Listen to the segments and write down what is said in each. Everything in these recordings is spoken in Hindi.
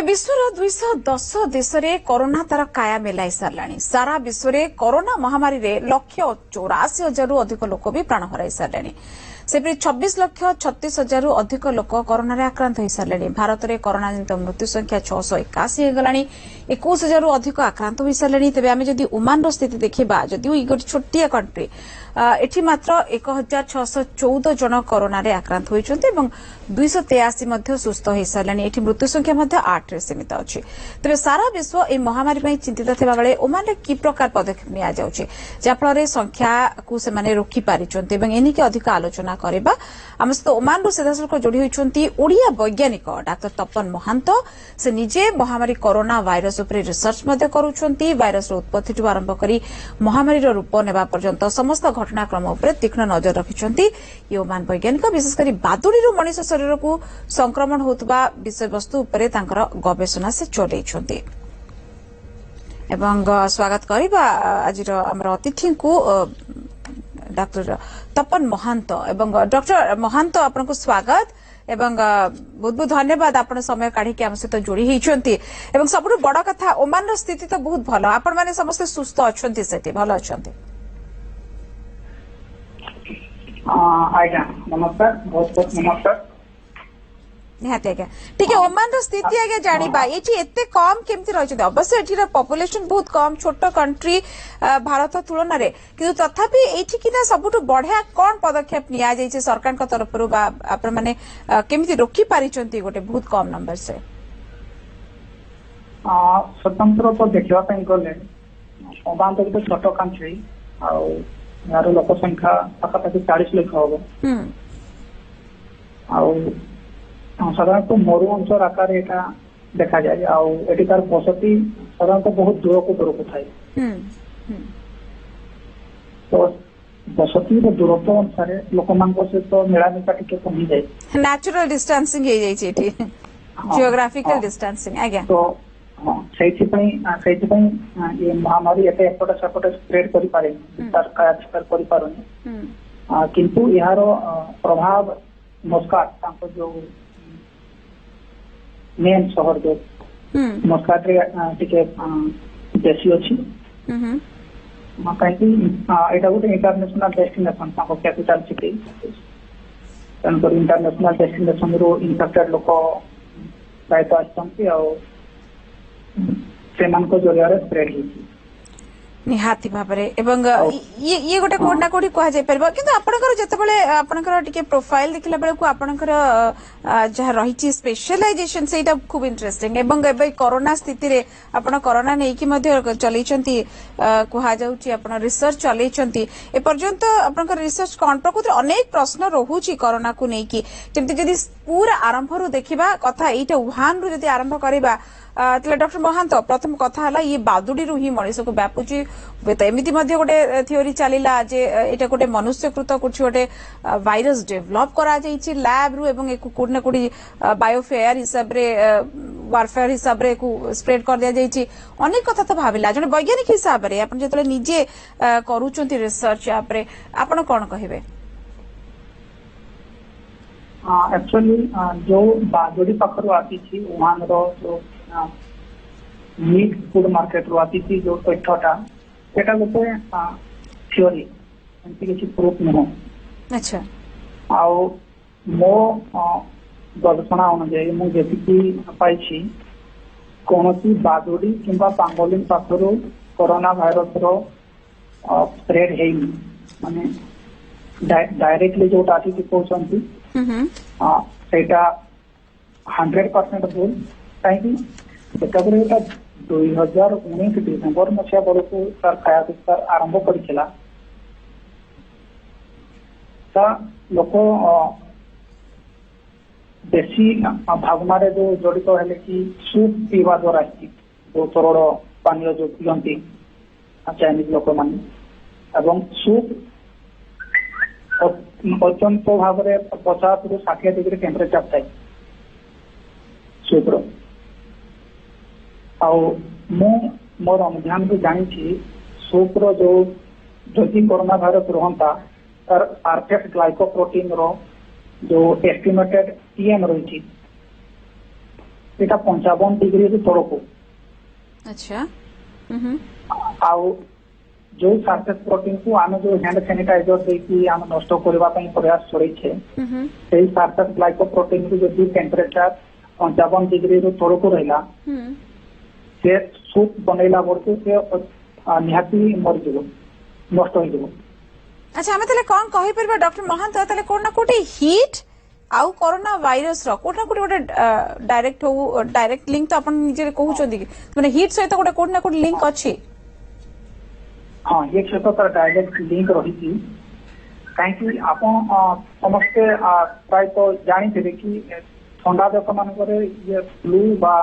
विश्वर 210 देश में कोरोना तार काया मेलाई सारे सारा विश्व में कोरोना महामारी रे 184,000 अधिक लोक भी प्राण हराई सारे सेपरी 26,36,000 अधिक लोक कोरोना रे आक्रांत हो सारे। भारत में कोरोना जनित मृत्यु संख्या 681 होगा 21,000 अधिक आक्रांत हो सारे। तेज आम जदि ओमान स्थिति देखा जदिव ये गोटे छोटिया कंट्री एठी मात्र 1,614 जन कोरोना रे आक्रांत होइछन्ते एवं 283 सुस्थ हो सारे। एठी मृत्यु संख्या 8 रे सीमित अछि। तेज सारा विश्व ए महामारी में चिंतित थिबा बेले ओमान रे की प्रकार पदक्षेप निया जाउछि जाफल संख्या को से माने रोकी पारिछन्ते एवं एनिके अधिक आलोचना करबा आम सहित ओमान रु सीधासलख जोड़ी होइछन्ती ओडिया वैज्ञानिक डाक्टर तपन महांत। से निजे महामारी कोरोना वायरस उपरे रिसर्च मध्य करूछन्ती। वायरस उत्पत्ति ठु आरंभ करी महामारी रो रूप नेबा पर्यंत समस्त घटनाक्रम उपर तीक्ष्ण नजर रखिछन्ती ये ओमान वैज्ञानिक। विशेषकर बादुड़ी मनुष्य शरीर को संक्रमण होतबा विषय वस्तु उपरे तांकर गवेषणा से चलैछन्ती। एवं स्वागत करिबा आजिर हमर अतिथि को डॉक्टर तपन महांत। एवं डॉक्टर महांत आपनको स्वागत एवं बहुत बहुत धन्यवाद आपण समय काढ़ी के आम सहित जोड़ी होइछन्ती। एवं सबुठ बड़ कथा ओमान स्थिति तो बहुत भल आपण माने समस्त सुस्थ अछन्ती सेठी भल अछन्ती। आज्ञा नमस्कार बहुत बहुत नमस्कार। निहाती आज्ञा ठीक है ओमान स्थिति आज्ञा जानिबा एठी एते कम केमति रहिछथि। अवश्य एठी पॉपुलेशन बहुत कम छोट कंट्री भारत तुलन रे किंतु तथापि एठी किना सबुठ बढ़िया कोन पदक्षेप निया जाइछे सरकार का तरफ रु बा आपण माने केमति रोकी पारिछन्ति गोटे बहुत कम नंबर से स्वतंत्र तो देखिबा पई गले ओमान तो गोटे छोट कंट्री आ यार लोक संख्या पाखापाखि 40 लाख हम साधारणतः मरु अंचल आकार एटा देखा जाए आर बसती साधारणतः बहुत दूर को थाए। तो बसती दूरत्व अनुसार लोक सहित मिलामिशा टी कमी जाए नेचुरल डिस्टेंसिंग जियोग्राफिकल डिस्टेंसिंग आज्ञा। तो ये महामारी एटे एपटे सेपटे स्प्रेड करि पारे किंतु यार प्रभाव मस्काट जो मेन शहर जो मस्काट रे टिके बेसी अछि कहीं एटा गोटे international destination capital city international destination रो इन्फेक्टेड लोक प्रायत आसती जरिया स्प्रेड होती निहाती भाबरे एवं ये गोटे कोडना कोडी कहा जाय परबो किंतु आपनकर जतबेले आपनकर टिके प्रोफाइल देखला बेले को आपनकर जहा रहिची स्पेशलाइजेशन सेटा खूब इंटरेस्टिंग एवं एबे कोरोना स्थिति रे आपन कोरोना नै कि मध्ये चलैचंती कहा जाउची आपन रिसर्च चलैचंती ए पर्यंत आपनकर रिसर्च कोन प्रकृति अनेक प्रश्न रहुची कोरोना को नै कि जेमति जदी पूरा आरंभ रु देखिबा कथा एटा वुहान रु जदी आरंभ करिबा डॉक्टर महांत प्रथम कथा है ये बादुड़ी ही मनीष को व्यापुची एमती गोटे थियोरी चलला जे एटा गोटे मनुष्यकृत कुछ गोटे वायरस डेभलप करा जाइछि लैब रु एवं कोड ना कोडी बायोफेयर हिसाब रे वारफेयर हिसाब रे को स्प्रेड कर दिया जाइछि अनेक कथा तो भाबिला जने वैज्ञानिक हिसाब रे आपण जतले निजे करूचंती रिसर्च आपरे आपण कोन कहिबे। एक्चुअली जो बादुड़ी पाखरु आसी छी वहां रो जो मीट फूड मार्केट रो आसी जो तथ्यटा सेटा गोटे थियोरी एमती किसी प्रूफ नुह। अच्छा आउ मो गवेषणा अनुसार मुझे पाई कौन बादुड़ी किंबा पांगोलिन पाखरु कोरोना वायरस रो स्प्रेड है माने डायरेक्टली जो आसी कहते सेटा 100% भूल कहीं 2019 डिसेम्बर मसीहा बेलू तार खाया विस्तार आरंभ कर लोक बेसी भावना जो जड़ित है कि सूप पीवा द्वारा जो तरल पानी जो पीती चाइनीज लोक मैंने सूप अत्यंत भाव 50 ରୁ 60 डिग्री टेम्परेचर थाए सूप मोर अनुधान को जानी सूप जो जदि कोरोना वायरस रहता तार सरफेस ग्लाइकोप्रोटीन रो जो एस्टिमेटेड टीएम रही এটা 55 डिग्री तलक अच्छा आउ जो सरफेस प्रोटीन को आम जो हैंड सैनिटाइजर देकी आम नष्ट करबा पई प्रयास करिछे सेही सरफेस ग्लाइकोप्रोटीन को जदि टेम्परेचर 55 डिग्री तलक रहला से सूप बनैला बरके से निहाती मर जीवो नष्ट हो जीवो। अच्छा आमे तले कोन कहि परबा डॉक्टर महंत तले कोन ना कोटी हीट आउ कोरोना वायरस रो कोन ना कोटी गोटे डायरेक्ट लिंक तो अपन निजे कहउछोंदी माने हीट सहित गोटे कोन ना कोटी लिंक अछि। हाँ ये क्षेत्र पर डायरेक्ट लिंक रही कहीं आप समस्ते प्राय तो जानी थे कि ठंडा देश मान ये फ्लू बा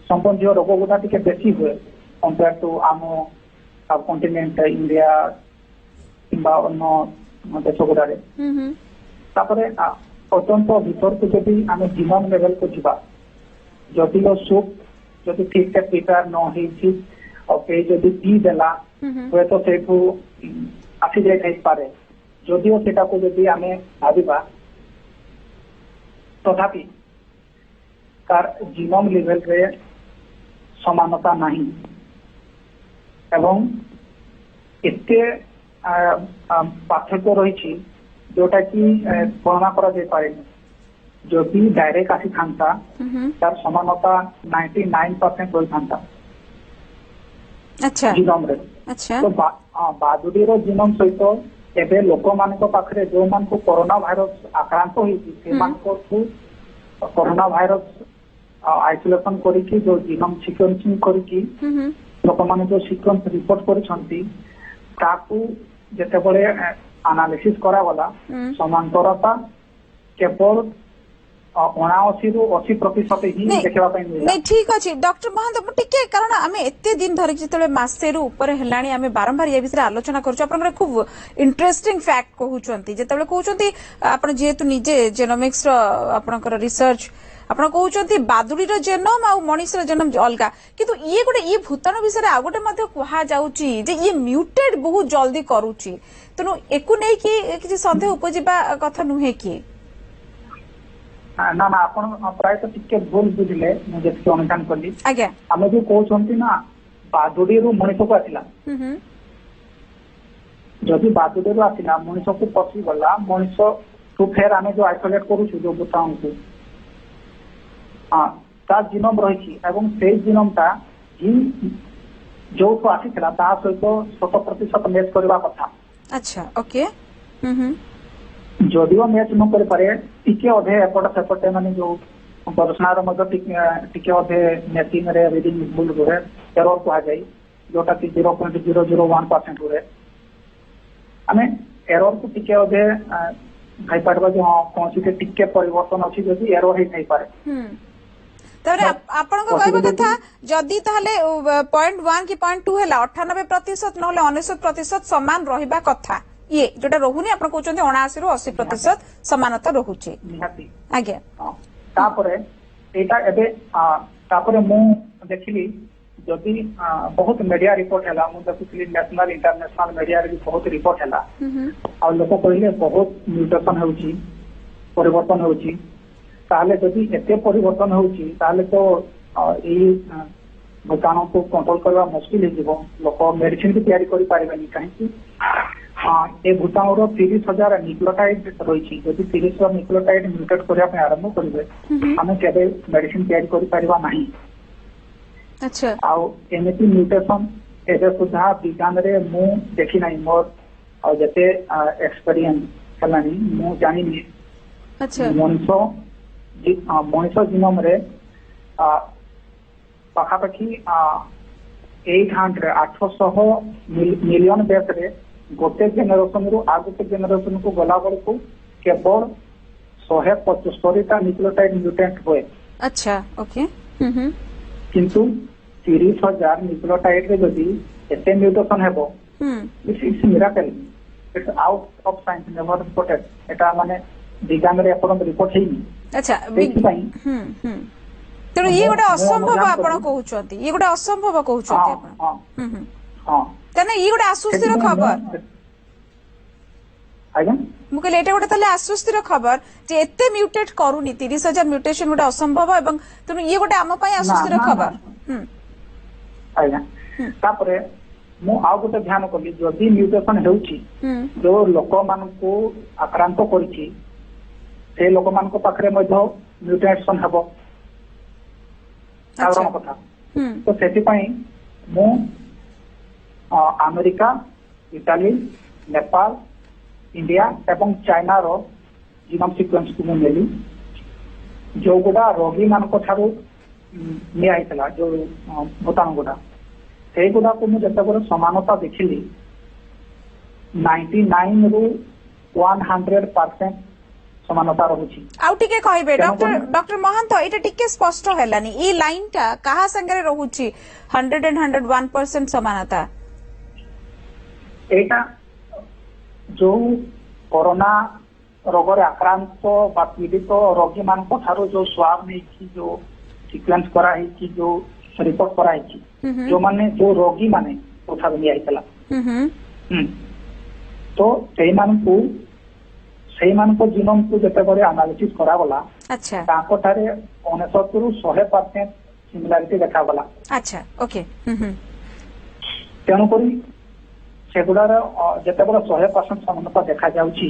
संबंधी रोग गुड़ा टी बेसी हुए कंपेयर टू आम सब कॉन्टिनेंट इंडिया किंबा अन्य देश गुड़े अत्यंत भीतर को जब आम जीवन लेवल को जीवा जदि सूप जदि ठीक से प्रिपेयर न हो ओके जदि पी देला हुए तो से आसी जाए जदिओ सेटा को जदि आमे भाविबा तथापि तार जीनोम लेवल रे समानता नहीं एवं एते पार्थक्य रही जोटा कि गणना करा जाय पारे जदि डायरेक्ट आसी थांता तार समानता 99% होई थांता अच्छा जीनोम रे। अच्छा तो बादुड़ी जीनोम सहित एबे लोक मान पाखे जो मान को कोरोना भाइरस आक्रांत होती कोरोना भाइरस आइसोलेशन करिकी जो जीनोम सिक्वेंसिंग करिकी लोक मान जो सिक्वेंस रिपोर्ट करिसंती ताकू जेतेबेले एनालिसिस करा गला समांतरता केवल 79 ରୁ 80% ही देखा नहीं ठीक अच्छे डॉक्टर महंत टिके कारण आम एत दिन धरिक जो मसे ऊपर है आम बारंबार ये विषय आलोचना कर खूब इंटरेस्टिंग फैक्ट कहते जो कहते आप जेहेतु निजे जेनोमिक्स आपनकर रिसर्च ଆପଣ କହୁଛନ୍ତି ବାଦୁଡିର ଜେନୋମ ଆଉ ମଣିଷର ଜେନୋମ ଅଲଗା କିନ୍ତୁ ଇଏ ଗୋଟେ ଇଏ ଭୂତାଣୁ ବିଷୟରେ ଆଉ ଗୋଟେ ମଧ୍ୟ କୁହାଯାଉଛି ଯେ ଇଏ ମ୍ୟୁଟେଟ୍ ବହୁତ ଜଲ୍ଦି କରୁଛି ତେଣୁ ଏକୁ ନେଇକି କିଛି ସନ୍ଦେହ ଉପଜିବା କଥା ନୁହେଁ କି? ना ना आपण प्राय तो टिके भूल बुझले मु जेति अनुमान करली आज्ञा हम जो कहउछंती ना बादुडी रो मनुष्य को आसिला जदि बादुडी रो आसिला मनुष्य को पसी गला मनुष्य तो फेर आमे जो आइसोलेट करू छु जो बुताऊ को हां ता जीनोम रही एवं से जीनोम ता ही जो को आसिला ता सहित 100% मैच करबा कथा। अच्छा ओके जदिओ मैच न कर पारे टिके अधे एपट सेपटे माने जो गवेषणार मध्य टिके अधे मैचिंग रे रीडिंग भूल हुए एरर कहा जाए जोटा कि 0.001% हुए आमे एरर को टिके अधे भाई पारबा जो कौन सी टिके परिवर्तन अछि जदि एरर हे थाई पारे तबरे आपण को कहबा कथा जदि ताले 0.1 की 0.2 हैला 98% नहले 99% समान रहिबा कथा ये जोटा रहुनी आपण कहउचंती 79 ରୁ 80% समानता रहुची निहाती आज्ञा तापरे एटा एबे तापरे मु देखिली जदि बहुत मीडिया रिपोर्ट हैला मु देखिली नेशनल इंटरनेशनल मीडिया रे बहुत रिपोर्ट हैला आ लोक कहले बहुत म्यूटेशन होउची परिवर्तन होउची ताले जदि एते परिवर्तन होउची ताले तो ए भूताणु को कंट्रोल करबा मुश्किल हे जीवो लोक मेडिसिन भी तैयारी करि पारेबनी काहे ए भूताणुर 30,000 न्यूक्लियोटाइड रही जदि 30 न्यूक्लियोटाइड म्यूटेट करने आरंभ करेंगे आम केवल मेडिसिन तैयारी करिपारिबा नहीं। अच्छा आउ एमती म्यूटेशन एबे सुधा विज्ञान रे मु देखि नाही मोर और जते एक्सपीरियंस हलानी मु जानि नि। अच्छा मनुष्य जीनोम रे पाखापाखि 800 मिलियन बेस रे गोटे जेनेरेशन रु आ गोटे जेनेरेशन को गला बेलू केवल 175 न्यूक्लियोटाइड म्यूटेंट हुए। अच्छा ओके किंतु 30,000 न्यूक्लियोटाइड रे जदि एते म्यूटेशन हेबो it's miracle it's out of science never reported एटा माने विज्ञान रे अपन रिपोर्ट हेनी। अच्छा तेणु ये गोटे असंभव आपण कहउचंती ये गोटे असंभव कहउचंती आपण हां तने ये गोटे आश्वस्तिर खबर आज्ञा ମୁଁ କହିଲି ଏଇଟା ଗୋଟେ ତାହେଲେ ଆଶ୍ୱସ୍ତିର ଖବର ଯେ ଏତେ ମ୍ୟୁଟେଟ୍ କରୁନି 30,000 ମ୍ୟୁଟେସନ ଗୋଟେ ଅସମ୍ଭବ ଏବଂ ତେଣୁ ଇଏ ଗୋଟେ ଆମ ପାଇଁ ଆଶ୍ୱସ୍ତିର ଖବର। ଆଜ୍ଞା ତାପରେ ମୁଁ ଆଉ ଗୋଟେ ଧ୍ୟାନ କଲି ଯଦି ମ୍ୟୁଟେସନ ହେଉଛି ଯୋଉ ଲୋକମାନଙ୍କୁ ଆକ୍ରାନ୍ତ କରିଛି ସେ ଲୋକମାନଙ୍କ ପାଖରେ ମଧ୍ୟ ମ୍ୟୁଟେସନ ହେବ ସାଧାରଣ କଥା। ତ ସେଥିପାଇଁ ମୁଁ ଆମେରିକା ଇଟାଲୀ ନେପାଳ इंडिया एवं चाइना रो जीनोम सीक्वेंस को नेली जो गुड़ा रोगी मान निया जो भूताणु गुड़ा से गुड़ा को मुझे समानता देखिली 99 रु 100% समानता रहुची। आउ टिके कहबे डॉक्टर महंत एटा टिके स्पष्ट हेलानी ई लाइन टा कहा संगे रहुची 100 and 101% समानता एटा जो कोरोना रोग आक्रांत बा पीड़ित रोगी मान जो स्वाब नहीं जो सिक्वेंस करा जो रिपोर्ट करा जो माने जो रोगी माने निया तो से जीनोम को जिते एनालिसिस करा गला अच्छा 99 रु 100% सिमिलारिटी देखा गला अच्छा ओके तेणुक सेगुड़ार जिते 100% समानता देखा जाउची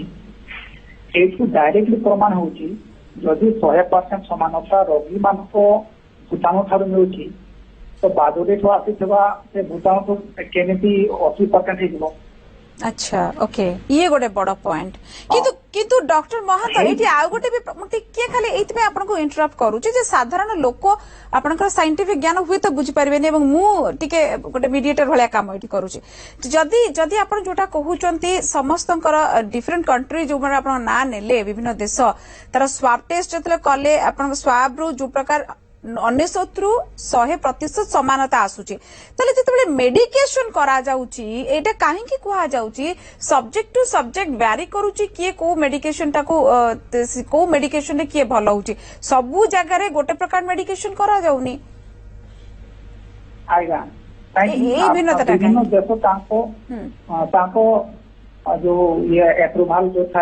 एठू डायरेक्टली प्रमाण होची जदि 100% समानता रोगी मान को भूताणु ठारू मिलुची तो बादुरी ठू आसीथिबा से भूताणु को केमिति 80% हेजिबो। अच्छा ओके ये गोटे बड़ पॉइंट किंतु डॉक्टर महंत एठी आ गोटे भी टिके खाली एथि में आपन को इंटरप्ट करूची जे साधारण लोक आपनकर साइंटिफिक ज्ञान हुए तो बुझी परबेनी एवं मु टिके गोटे मीडिएटर भलिया काम एठी करूची जदी आपन जोटा कहउचंती समस्तकर डिफरेंट कंट्री जो माने आपन ना नेले विभिन्न देश तार स्वाब टेस्ट जतले कले आपन स्वाब रो जो प्रकार 99 रु 100% समानता आसुची तले जेतबेले मेडिकेशन करा जाउची एटा काहे की कुहा जाउची सब्जेक्ट टू सब्जेक्ट वैरी करूची किए को मेडिकेशन टाको को मेडिकेशन रे किए भलो होची सबु जगह रे गोटे प्रकार मेडिकेशन करा जाउनी आइगा ए भिन्नता देश ताको जो ये अप्रूवल जो था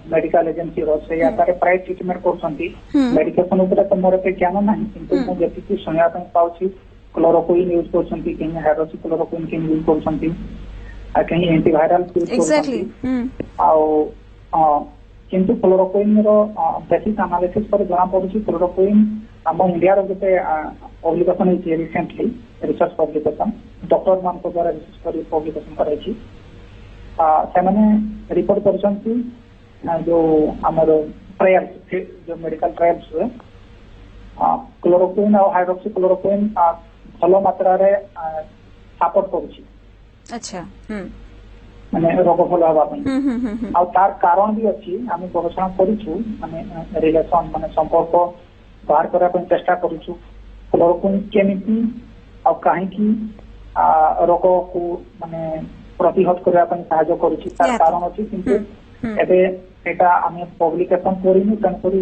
मेडिकल एजेंसी रो से या तारे प्राइस ट्रीटमेंट करसंती मेडिकेशन ऊपर तो मोर पे ज्ञान नहीं किंतु मु जति की सुनिया पे पाउची क्लोरोक्विन यूज करसंती कि हाइड्रोक्सीक्लोरोक्विन के यूज करसंती आ कहीं एंटीवायरल यूज करसंती किंतु क्लोरोक्विन रो बेसिक एनालिसिस पर जଣା पड़ुची क्लोरोक्विन हम इंडिया रो जते पब्लिकेशन है रिसेंटली रिसर्च पब्लिकेशन डॉक्टर मान को द्वारा रिसर्च कर पब्लिकेशन कराई से रिपोर्ट कर जो आमर ट्रायल्स जो मेडिकल ट्रायल्स हुए क्लोरोक्विन और हाइड्रोक्सी क्लोरोक्विन भल मात्रा रे सपोर्ट करुची अच्छा माने रोग भल हवा आ तार कारण भी अच्छी आम गवेषणा करूछु माने रिलेशन माने संपर्क बाहर करने चेष्टा करूछु क्लोरोक्विन केमिति आ काहे की रोग को माने प्रतिहत करने साहाय्य करुची तार कारण अच्छी किंतु एबे एटा आमे पब्लिकेशन करिनु तनकरी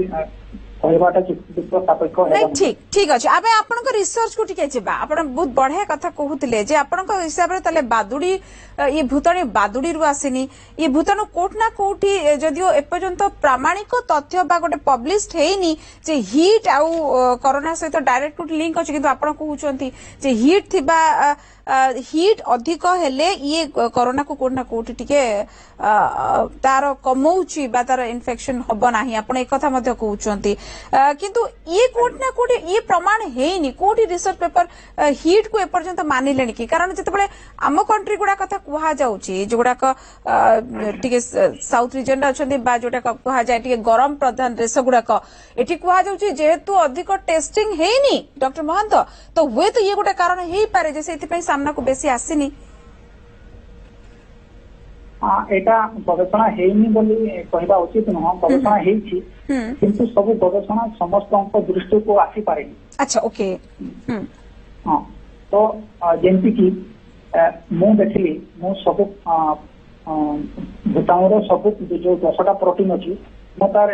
कहबाटा युक्तियुक्त सापेक्ष नहीं ठीक अछि आबे आपनक रिसर्च को टिके जेबा आपण बहुत बढ़िया कथा कहउतिले जे आपनक हिसाब रे तले बादुड़ी ये भूताणु बादुड़ी रु आसीनी ये भूताणु कोठ ना कोठी जदियो एपर्यंत प्रामाणिक तथ्य बा गोटे पब्लिश्ड हेनी जे हीट आउ कोरोना सहित डायरेक्ट लिंक अछि किंतु आपण कहउचंती जे हीट थिबा हीट अधिक हेले ये कोरोना को कोठ ना कोठी टिके तार कमौची बा तार इन्फेक्शन हबो नाही आपण एक कथा मध्ये कहउचंती किंतु ये कोठ ना कोठी ये प्रमाण हेनी कोठी रिसर्च पेपर हीट को एपर्यंत मानिलेनी कि कारण जतबेले आम कंट्री गुडा कथा कुहा जाउची जोडा टिके साउथ रीजन रे अछंती बा जोटा कुहा जाय टिके गरम प्रधान देश गुडा एठी कुहा जाउची जेहेतु अधिक टेस्टिंग हेनी डॉक्टर महंत तो हुए तो ये गोटे कारण हेई पारे जे सेति पई सामना को बेसी आसीनी एटा गवेषणा हेनी बोली कहबा उचित न गवेषणा हेची किंतु सब गवेषणा समस्त दृष्टि को आसी पारे। अच्छा ओके हां तो जेंति की मु देखली मु सब भूताणुर सब जो 10टा प्रोटीन अच्छी मो तार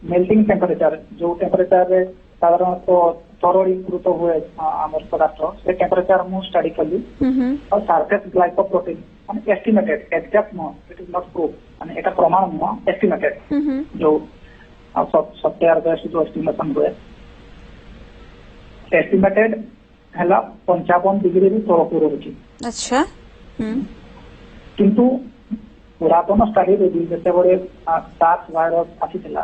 मेल्टिंग टेम्परेचर जो टेम्परेचर रे साधारणतः तरलीकृत हुए आमर पदार्थ से टेम्परेचर मु स्टडी कली और surface glycoprotein estimated exact no it is not proof माने एटा प्रमाण नुह एस्टिमेटेड जो सॉफ्टवेयर बेस्ड जो एस्टिमेशन हुए एस्टिमेटेड है 55 डिग्री रू तलक रोचे। अच्छा किंतु पुरातन स्टडी जिते बड़े सार्स भाइरस आसीला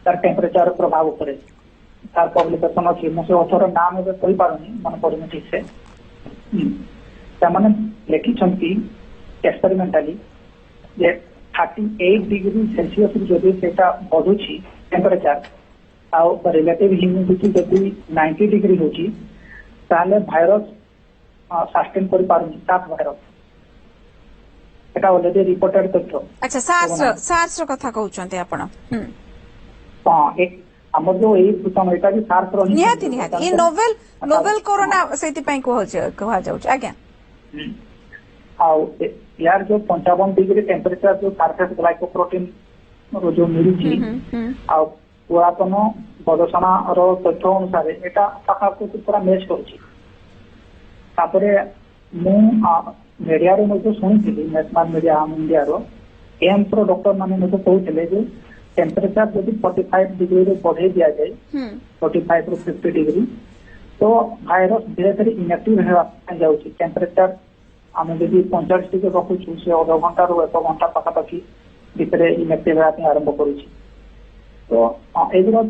तार टेम्परेचर प्रभाव उपर तार पब्लिकेशन अच्छी मुझे अथर नाम ए कही पारुनी मन पड़ुनी ठीक से लिखिं एक्सपेरिमेंटाली जे 38 डिग्री सेल्सियस जदि से बढ़ुची टेम्परेचर आउ रिलेटिव ह्यूमिडिटी जदि 90 डिग्री होची ताले भाइरस सस्टेन कर पारुनी सार्स भाइरस एटा ऑलरेडी रिपोर्टेड तथ्य। अच्छा सार्स कथा कहउचंते आपण हां एक हमर जो एई भूताणु एटा भी सार्स रो निहाती निहाती ये नोवेल कोरोना सेति पई कहा जाउछ आज्ञा आउ यार जो 55 डिग्री टेम्परेचर जो सरफेस ग्लाइकोप्रोटीन रो जो मिलुची आउ पुरातन गवेषणा रो तथ्य अनुसार एटा पाखापाखि पूरा मैच करुची तापरे मु मीडिया रे मुझे शुणी नेशनल मीडिया आम इंडिया रो एम्स रो डॉक्टर माने मुझे कहते जे टेम्परेचर जब 45 डिग्री रे बढ़े दिया जाए 45 ରୁ 50 डिग्री तो भाइरस धीरे धीरे इनएक्टिव होगा जाऊँगी टेम्परेचर आम जब 45 डिग्री रखुचु से अध घंटा रू 1 घंटा पाखापाखि भितर इनएक्टिव होगा आरंभ करुच्ची तो एगुरा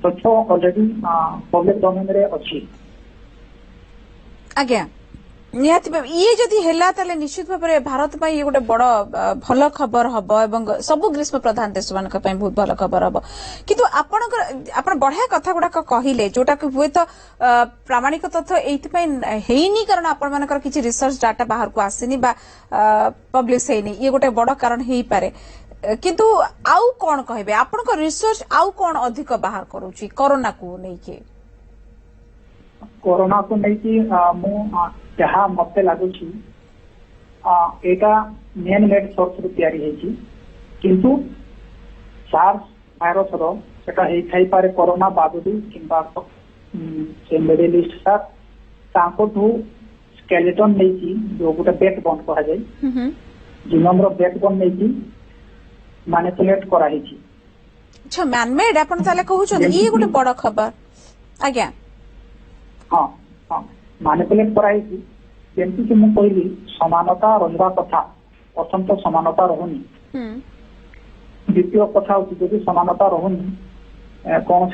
तथ्य ऑलरेडी पब्लिक डोमेन रे अच्छी आज्ञा निहाती ये जदि हेला ताले निश्चित भाव में भारत में ये गोटे बड़ भल खबर हम एवं सब ग्रीष्म प्रधान देश मान बहुत भल खबर हम किंतु आपण बढ़िया कथा गुड़ाक कहले जोटा कि हुए तो प्रामाणिक तथ्य एनी कारण आपण मानकर किसी रिसर्च डाटा बाहर को आसीनी बा पब्लिश हेनी ये गोटे बड़ कारण हो पारे किंतु आउ कौन कहबे आपनका रिसर्च आउ कौन अधिक बाहर करूची कोरोना को नहीं कोरोना को नहीं मु जहाँ मत लगुच मेन मेड सोर्स रु तैयारी होती किंतु सार्स भाइरस रो सेटा हेई पारे कोरोना बादुदी किंबा से मिडिल ईस्ट सार तांकोठू स्केलेटन नहीं जो गोटे बैकबोन कहा जाए जीनोम रो बैकबोन नहीं मैनिपुलेट कराई छी। अच्छा मैनमेड आपण ताले कहउछन ई गोटे बड़ खबर आज्ञा हाँ हाँ मैनिपुलेट कराई छी जेमती कि मु कहली समानता रहिबा कथा प्रथम तो समानता रहुनी द्वितीय कथा होची जदि समानता रहुनी कौन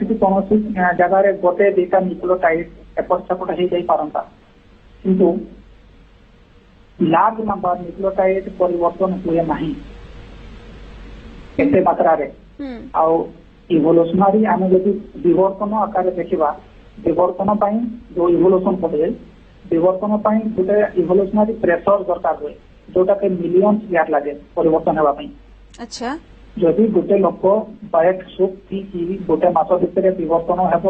जगार गोटे दुटा न्यूक्लियोटाइड एपट सेपट हो जाई पारंता किंतु लार्ज नंबर न्यूक्लियोटाइड परिवर्तन हुए नहीं एते मात्रा रे आउ इवोल्यूशनरी आम जब विवर्तन आकार देखा विवर्तन जो इवोल्यूशन पड़े विवर्तन गोटे इवोल्यूशनरी प्रेसर दरकार हुए जोटा के मिलियंस यार लगे परिवर्तन होगापी। अच्छा जदि गोटे लोक डायरेक्ट सूप पी गोटे मास भितर विवर्तन हेब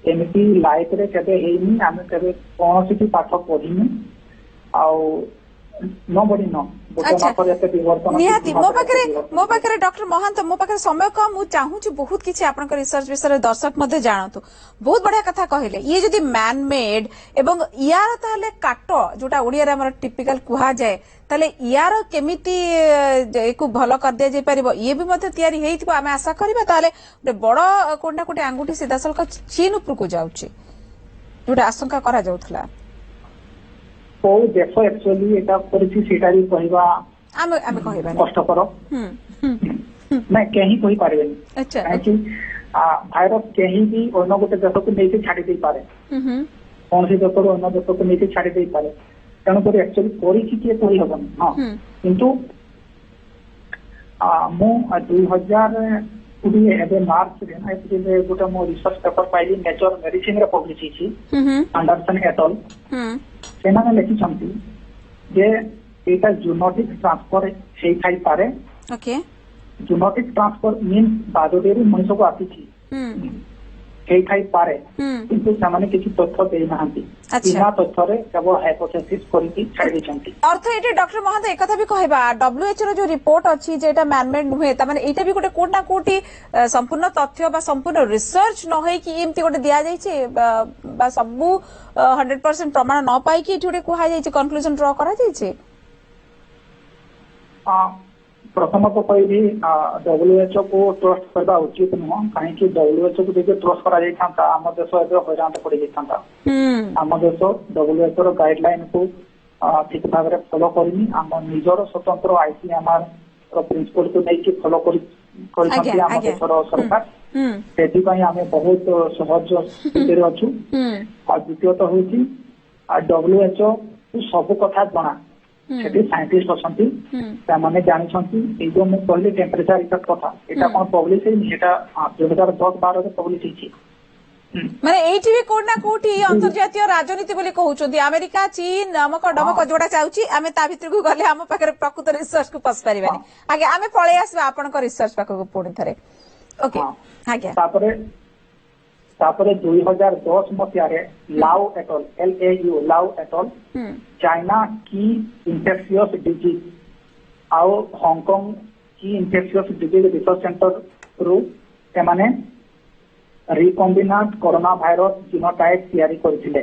एमती लाइफ रे केबे हेइनी आम केबे कौन पाठ पढ़ीनी आउ न बड़ी न निहाती मो पाखे डॉक्टर महंत मो पाखे समय कम मु चाहूँ बहुत किसी आपन रिसर्च विषय दर्शक मध्य जानतु बहुत बढ़िया कथा कहले ये जदि मैन मेड एवं यार ताले काट जोटा ओडिया रे हमर टिपिकल कुहा जाए ताले यार केमिति एको भलो कर दिया जाय परिबो ये भी मते तयारी हेइथिबो आमे आशा करबा ताले बड़ कोना कोटे अंगुठी सीधासलख चीन ऊपर को जाउची जोटा आशंका करा जाउथला को देश एक्चुअली एटा परिचि सेटा भी कहबा आमे कहबा कष्टकर नहीं कहीं कहि पारेबेनी। अच्छा कि भाइरस कहीं भी अन्य गोटे देश को नहीं छाड़ी दे पारे कौन सी देश अन्य देश को नहीं छाड़ी दे पारे तेणुक एक्चुअली परिचि किए कही हबनी हाँ किंतु मु 2020 एबे मार्च रे गोटे मो रिसर्च पेपर पाइली नेचर मेडिसिन रे पब्लिश हिची एंडरसन एटल सेना लिखिं जे एटा जूनोटिक ट्रांसफर हेई थाई पारे। ओके जूनोटिक ट्रांसफर मीन बादोडेरी मनुष्य को आसी हेई थाई पारे किंतु सामान्य किसी तथ्य दे नाहंती बिना तथ्य रे केवल हाइपोथेसिस करके छाड़ी देछंती। अर्थ एटे डॉक्टर महंत एक कथा भी कहबा डब्ल्यूएचओ रो जो रिपोर्ट अछि जे एटा मैनमेड नुहे त माने एटा भी गोटे कोना कोटी संपूर्ण तथ्य बा संपूर्ण रिसर्च न होई कि एमती गोटे दिया जाय छै बा सबु 100% प्रमाण न पाई कि एठी गोटे कुहा जाय छै कंक्लूजन ड्रा करा जाय छै प्रथमतः कहबी WHO को ट्रस्ट करवा उचित नुह कहीं WHO को देखिए ट्रस्ट करा आम देश हैरान पड़ जाता आम देश WHO गाइडलाइन को ठीक भाव में फॉलो करनी आम निजर स्वतंत्र ICMR प्रिंसिपल को लेकिन फॉलो कर देशर सरकार से आम बहुत सहज स्थित अच्छु और द्वितीयतः हूँ WHO सब कथा जना सेठी साइंटिस्ट अछंती तामाने जानिछंती ए जो मु कहली टेम्परेचर इफेक्ट कथा एटा कोन पब्लिश है एटा 2010-12 रे पब्लिश हिची माने एठी भी कोड ना कोठी अंतर्जातीय राजनीति बोली कहउछंती अमेरिका चीन नमक डमक जोडा चाउची आमे ता भितर को गले हम पाखरे प्रकृत रिसर्च को पस परिबानी आगे आमे पळे आसबा आपन को रिसर्च पाख को पुणी थरे ओके आगे तापरे 2010 मसियारे लाओ एटल LAU लाओ एटल चाइना की इन्फेक्शियस डिजीज आउ हांगकांग की इन्फेक्शियस डिजीज रिसर्च सेंटर रु एमाने रिकॉम्बिनेंट कोरोना वायरस जीनोटाइप तैयारी करथिले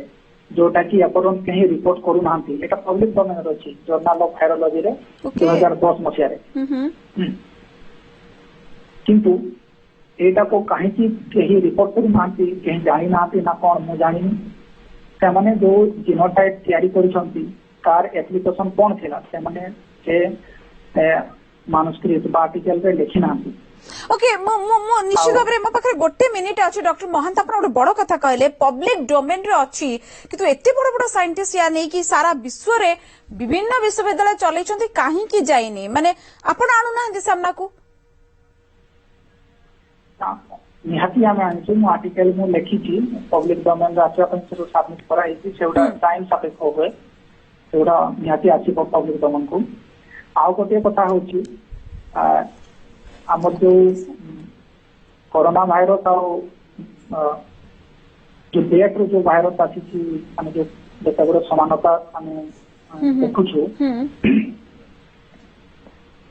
जोटा कि अपन कहीं रिपोर्ट करू नांती एटा पब्लिक डोमेन रे अछि जर्नल ऑफ वायरोलॉजी रे 2010 मसियारे किंतु एटा को कहीं कहीं रिपोर्ट करू नांती कहीं जानि नांती ना कोन मु जानिनी से माने जो जीनोटाइप तैयारी करिसंती कार एप्लीकेशन कोन थिला से माने से मानुस्क्रिप्ट आर्टिकल रे लिखि नांती ओके मो निश्चित भाव में पाखे गोटे मिनिट अच्छे डॉक्टर महांत आप गोटे बड़ कथा कहले पब्लिक डोमेन रे अच्छी किंतु एते बड़ बड़ साइंटिस्ट या नहीं कि सारा विश्व रे विभिन्न विश्वविद्यालय चलैछंती काहे की जाइनी माने आपण आनु ना सामना को निहाती आम आनी मु आर्टिकल मु लिखी पब्लिक डोमेन आसवा सबमिट कराई सेटा टाइम सापेक्ष हुए सेटा निहाती आसो पब्लिक डोमेन को आउ गोटे कथा हूँ आम जो कोरोना भाइरस जो डेट रू जो भाइरस आसी जो जेते गुड़े समानता देखुछु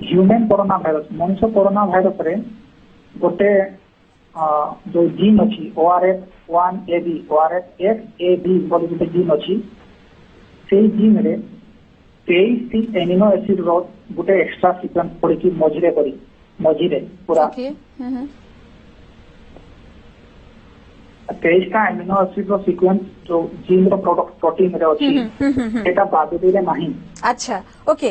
ह्यूमन कोरोना भाइरस मनुष्य कोरोना भाइरस रे गोटे जो जीन अच्छी ORF1AB ORF1AB बोली गोटे जीन अच्छी से जीन रे 23 एमिनो एसिड रो गोटे एक्स्ट्रा सीक्वेंस पड़ी मझिरे पूरा 23टा एमिनो एसिड रो सीक्वेंस जो जीन रो प्रोडक्ट प्रोटीन रे अच्छी एटा बादुडी रे नाही अच्छा ओके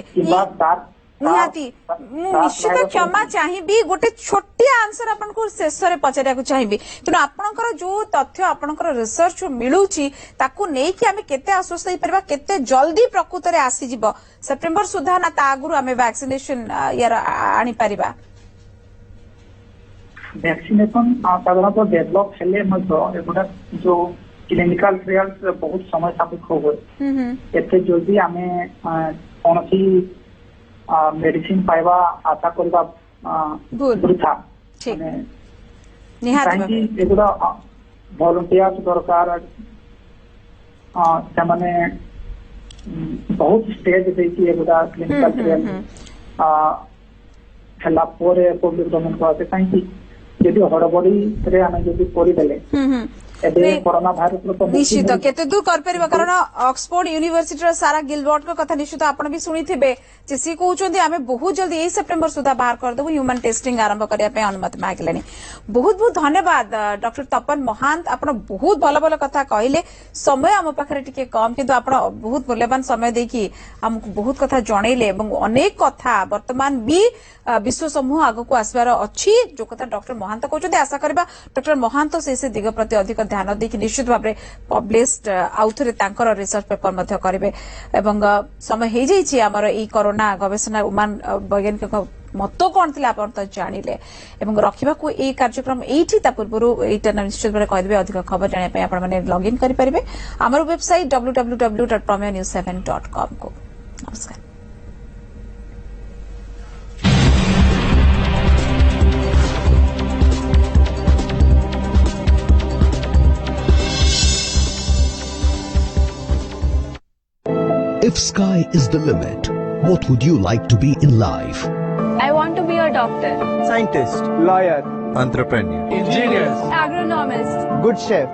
निहाती निश्चित क्षमा चाहिए गोटे छोटिया आंसर आपन को शेष रे पचारिया को चाहिए कि आपनकर जो तथ्य आपनकर रिसर्च मिलुची ताकू नै कि हमें केते आश्वस्त होई परबा केते जल्दी प्रकृत रे आसी जिवो सेप्टेम्बर सुधा ना ता आगुरु हमें वैक्सीनेशन यार आनी परिबा वैक्सीनेशन साधारणतः डेवलप हेले एगुड़ा जो क्लिनिकल ट्रायल्स बहुत समय सापेक्ष हुए एते जल्दी आमे कोनसी मेडिसिन पाइबा आशा करबा वृथा निहाती एगुड़ा वॉलंटियर्स दरकार से बहुत स्टेज देखिए एगुड़ा क्लिनिकल ट्रायल हेला पोरे पब्लिक डोमेन को आसे कहीं यदि हड़बड़ी रे आमे यदि पड़ीदेले निश्चित केते दूर कर परिबा कारण ऑक्सफोर्ड यूनिवर्सिटी सारा गिलबर्ट को कथा निश्चित आपण भी सुनी थिबे जे सी कहउचोंदी आमे बहुत जल्दी 1 सेप्टेम्बर सुधा बाहर कर देबो ह्यूमन टेस्टिंग आरंभ करिया पे अनुमति मागलेनी बहुत बहुत धन्यवाद डॉक्टर तपन महांत आपण बहुत भल भल कथा कहले समय हम पाखरे टिके कम किंतु आपण बहुत मूल्यवान समय देकी हमको बहुत कथा जणैले एवं अनेक कथा वर्तमान भी विश्व समूह आगो को आसबार अच्छी जो कथा डॉक्टर महांत कहउचोंदी आशा करबा डॉक्टर महांत से दिग प्रति अधिक ध्यान देकी निश्चित भाव में पब्लिश्ड आउथरे तांकर रिसर्च पेपर मध्य करिवे एवं समय हे जाइछि हमर ई कोरोना गवेषणा उमान वैज्ञानिक मत कौन थे आप जानिले एवं रखा को ये कार्यक्रम एठी ता पूर्व एटा निश्चित भाव कहदेवे अधिक खबर जानापी आपण माने लॉगिन करें आमर वेबसाइट www.promeonews7.com को नमस्कार। If sky is the limit, what would you like to be in life? I want to be a doctor, scientist, lawyer, entrepreneur, engineer, agronomist, good chef.